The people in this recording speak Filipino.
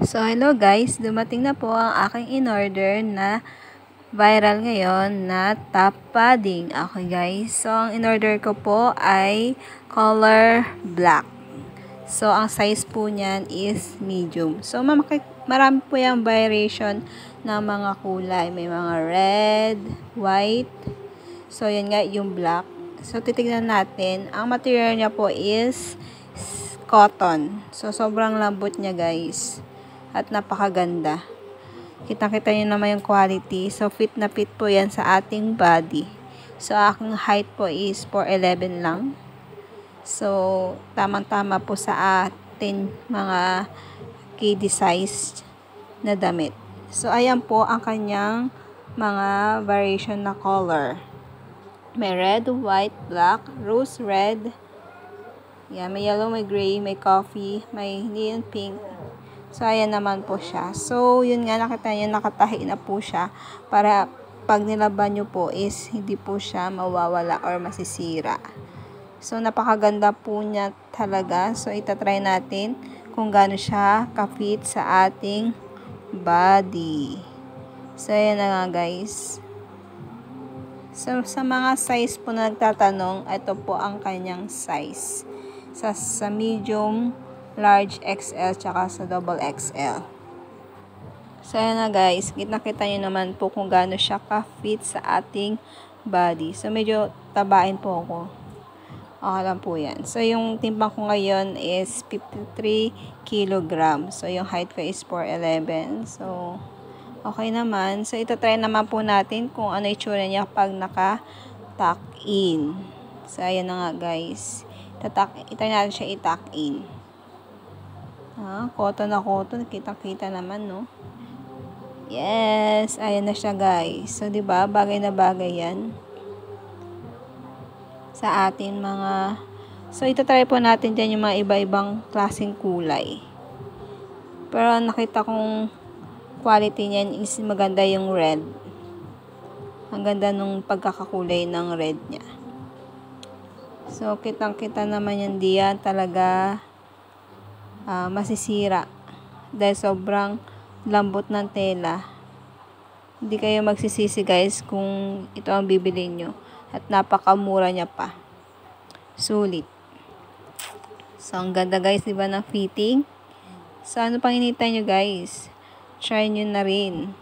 So, hello guys, dumating na po ang aking in-order na viral ngayon na top padding. Okay guys, so ang in-order ko po ay color black. So, ang size po niyan is medium. So, marami po yung variation ng mga kulay. May mga red, white. So, yan nga yung black. So, titignan natin. Ang material niya po is cotton. So, sobrang lambot niya guys. At napakaganda. Kita-kita nyo naman yung quality. So, fit na fit po yan sa ating body. So, aking height po is 4'11 lang. So, tamang-tama po sa atin mga kiddie size na damit. So, ayan po ang kanyang mga variation na color. May red, white, black, rose red. Yan, may yellow, may gray, may coffee, may neon pink. So, ayan naman po siya. So, yun nga, nakita nyo, nakatahi na po siya para pag nilaban nyo po is hindi po siya mawawala or masisira. So, napakaganda po niya talaga. So, itatry natin kung gaano siya ka-fit sa ating body. So, ayan na nga guys. So, sa mga size po na nagtatanong, ito po ang kanyang size. Sa medium, large XL, tsaka sa double XL. So, ayan na guys. Kita-kita nyo naman po kung gaano siya ka-fit sa ating body. So, medyo tabain po ako. Okay lang po yan. So, yung timbang ko ngayon is 53 kg. So, yung height ko is 4'11. So, okay naman. So, itatry naman po natin kung ano itsura niya pag naka-tuck in. So, ayan na nga guys. Itry natin siya i-tuck in. Cotton na cotton. Kita-kita naman, no? Yes! Ayan na siya, guys. So, diba? Bagay na bagay yan. Sa atin mga... So, itatry po natin dyan yung mga iba-ibang klaseng kulay. Pero, nakita kong quality niyan is maganda yung red. Ang ganda nung pagkakakulay ng red niya. So, kitang-kita naman yan diyan talaga... masisira dahil sobrang lambot ng tela. Hindi kayo magsisisi guys kung ito ang bibili nyo at napakamura niya pa. Sulit. So, ang ganda guys, diba ng fitting? So, ano pang hinihintay nyo guys? Try nyo na rin.